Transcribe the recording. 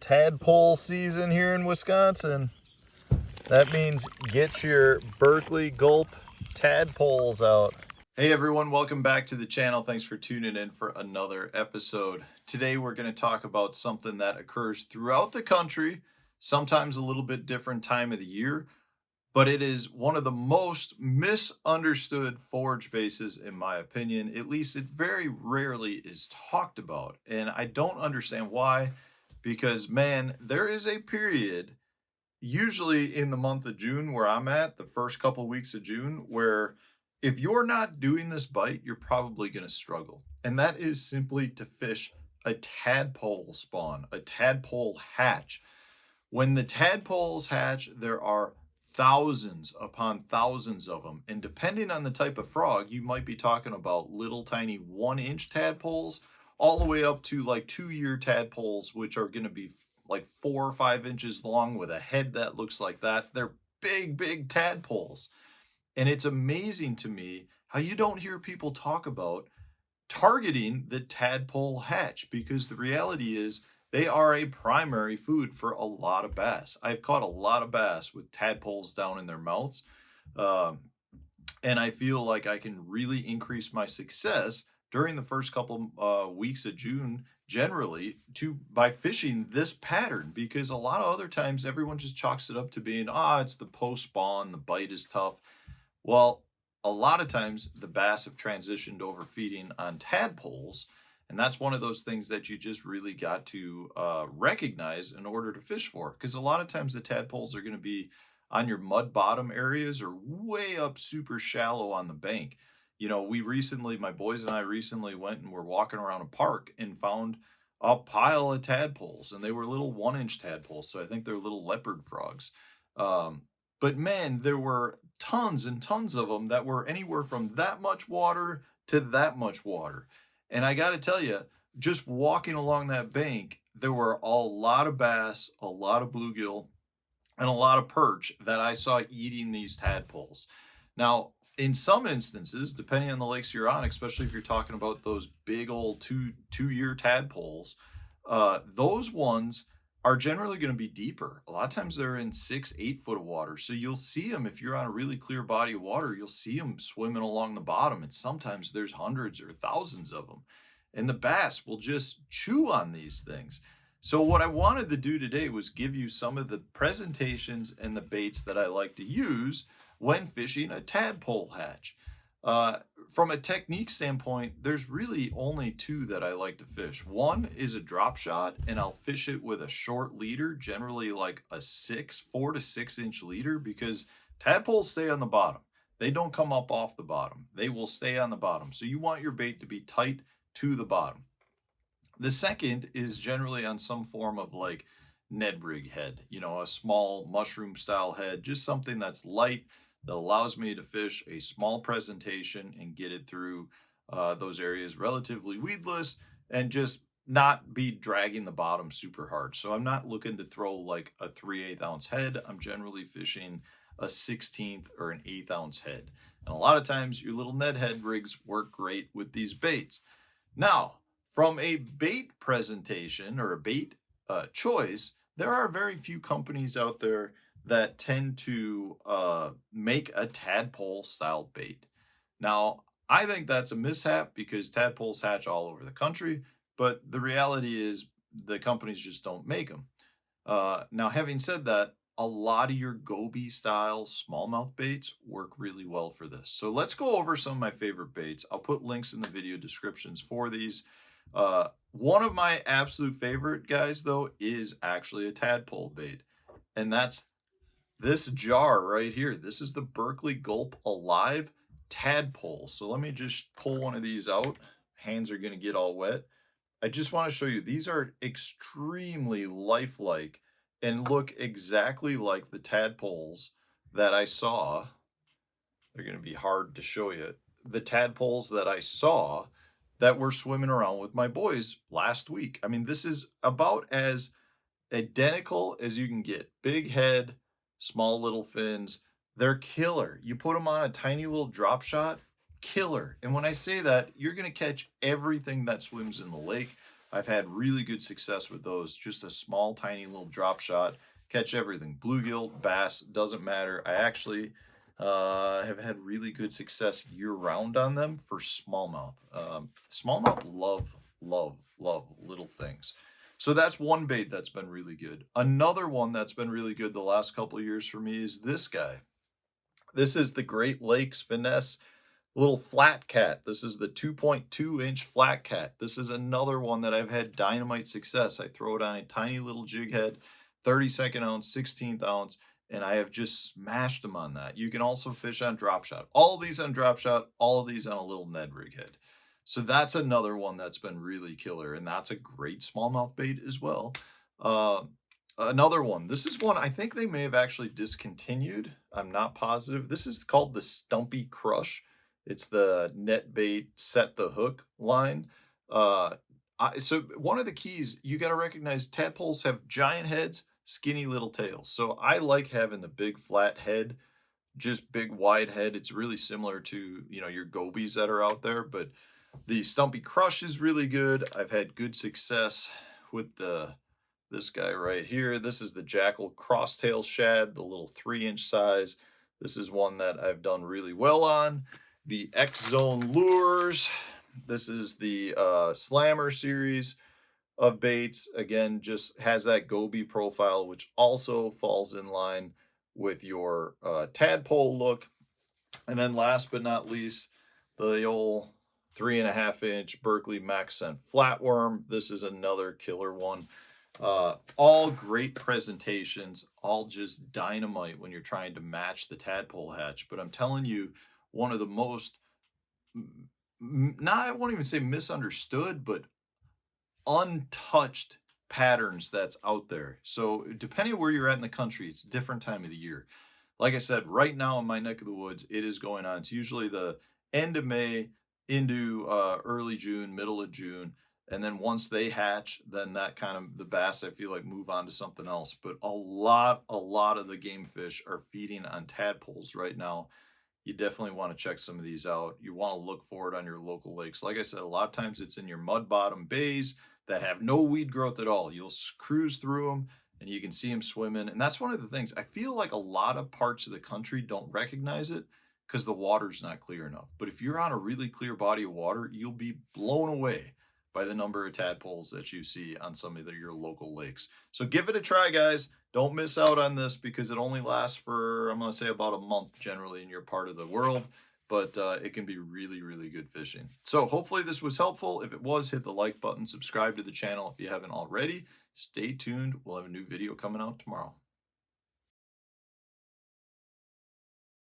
tadpole season here in Wisconsin. That means get your Berkeley Gulp tadpoles out. Hey everyone, welcome back to the channel. Thanks for tuning in for another episode. Today we're going to talk about something that occurs throughout the country, sometimes a little bit different time of the year, but it is one of the most misunderstood forage bases in my opinion. At least it very rarely is talked about, and I don't understand why, because man, there is a period usually in the month of June where I'm at, the first couple of weeks of June, where if you're not doing this bite, you're probably going to struggle. And that is simply to fish a tadpole spawn, a tadpole hatch. When the tadpoles hatch, there are thousands upon thousands of them. And depending on the type of frog, you might be talking about little tiny 1-inch tadpoles all the way up to like 2-year tadpoles, which are going to be like 4 or 5 inches long with a head that looks like that. They're big, big tadpoles. And it's amazing to me how you don't hear people talk about targeting the tadpole hatch, because the reality is they are a primary food for a lot of bass. I've caught a lot of bass with tadpoles down in their mouths. And I feel like I can really increase my success during the first couple weeks of June generally by fishing this pattern, because a lot of other times everyone just chalks it up to being, it's the post spawn, the bite is tough. Well, a lot of times the bass have transitioned over feeding on tadpoles, and that's one of those things that you just really got to recognize in order to fish for, because a lot of times the tadpoles are going to be on your mud bottom areas or way up super shallow on the bank. You know, my boys and I recently went and were walking around a park and found a pile of tadpoles, and they were little 1-inch tadpoles. So I think they're little leopard frogs. But man, there were tons and tons of them that were anywhere from that much water to that much water. And I got to tell you, just walking along that bank, there were a lot of bass, a lot of bluegill, and a lot of perch that I saw eating these tadpoles. Now, in some instances, depending on the lakes you're on, especially if you're talking about those big old two-year tadpoles, those ones are generally going to be deeper. A lot of times they're in 6-8 foot of water. So you'll see them, if you're on a really clear body of water, you'll see them swimming along the bottom. And sometimes there's hundreds or thousands of them. And the bass will just chew on these things. So what I wanted to do today was give you some of the presentations and the baits that I like to use when fishing a tadpole hatch. From a technique standpoint, there's really only two that I like to fish. One is a drop shot, and I'll fish it with a short leader, generally like a 4 to 6 inch leader, because tadpoles stay on the bottom. They don't come up off the bottom. They will stay on the bottom. So you want your bait to be tight to the bottom. The second is generally on some form of like Ned rig head, a small mushroom style head, just something that's light, that allows me to fish a small presentation and get it through those areas relatively weedless and just not be dragging the bottom super hard. So I'm not looking to throw like a 3/8 ounce head. I'm generally fishing a 1/16 or an 1/8 ounce head. And a lot of times your little Ned head rigs work great with these baits. Now, from a bait presentation or a bait choice, there are very few companies out there that tend to make a tadpole style bait. Now, I think that's a mishap because tadpoles hatch all over the country, but the reality is the companies just don't make them. Now, having said that, a lot of your goby style smallmouth baits work really well for this. So let's go over some of my favorite baits. I'll put links in the video descriptions for these. One of my absolute favorite guys, though, is actually a tadpole bait, and that's this jar right here. This is the Berkeley Gulp Alive Tadpole. So let me just pull one of these out. Hands are going to get all wet. I just want to show you, these are extremely lifelike and look exactly like the tadpoles that I saw. They're going to be hard to show you. The tadpoles that I saw that were swimming around with my boys last week. I mean, this is about as identical as you can get. Big head, small little fins. They're killer. You put them on a tiny little drop shot, killer. And when I say that, you're going to catch everything that swims in the lake. I've had really good success with those. Just a small, tiny little drop shot, catch everything. Bluegill, bass, doesn't matter. I actually have had really good success year round on them for smallmouth. Smallmouth love little things. So that's one bait that's been really good. Another one that's been really good the last couple of years for me is this guy. This is the Great Lakes Finesse little flat cat. This is the 2.2-inch flat cat. This is another one that I've had dynamite success. I throw it on a tiny little jig head, 32nd ounce, 16th ounce, and I have just smashed them on that. You can also fish on drop shot. All of these on drop shot, all of these on a little Ned rig head. So that's another one that's been really killer, and that's a great smallmouth bait as well. Another one. This is one I think they may have actually discontinued. I'm not positive. This is called the Stumpy Crush. It's the net bait set the hook line. So one of the keys, you got to recognize tadpoles have giant heads, skinny little tails. So I like having the big flat head, just big wide head. It's really similar to, you know, your gobies that are out there, but the Stumpy Crush is really good. I've had good success with this guy right here. This is the Jackall crosstail shad, the little 3-inch size. This is one that I've done really well on. The X Zone lures. This is the Slammer series of baits. Again, just has that goby profile, which also falls in line with your tadpole look. And then last but not least, the old 3.5-inch Berkley Max Scent flatworm. This is another killer one. All great presentations, all just dynamite when you're trying to match the tadpole hatch. But I'm telling you, one of the most, I won't even say misunderstood, but untouched patterns that's out there. So depending on where you're at in the country, it's a different time of the year. Like I said, right now in my neck of the woods, it is going on. It's usually the end of May into early June, middle of June. And then once they hatch, then that kind of, the bass, I feel like, move on to something else. But a lot of the game fish are feeding on tadpoles right now. You definitely want to check some of these out. You want to look for it on your local lakes. Like I said, a lot of times it's in your mud bottom bays that have no weed growth at all. You'll cruise through them and you can see them swimming. And that's one of the things. I feel like a lot of parts of the country don't recognize it because the water's not clear enough. But if you're on a really clear body of water, you'll be blown away by the number of tadpoles that you see on some of your local lakes. So give it a try, guys. Don't miss out on this because it only lasts for, I'm going to say, about a month generally in your part of the world. But it can be really, really good fishing. So hopefully this was helpful. If it was, hit the like button, subscribe to the channel if you haven't already. Stay tuned. We'll have a new video coming out tomorrow.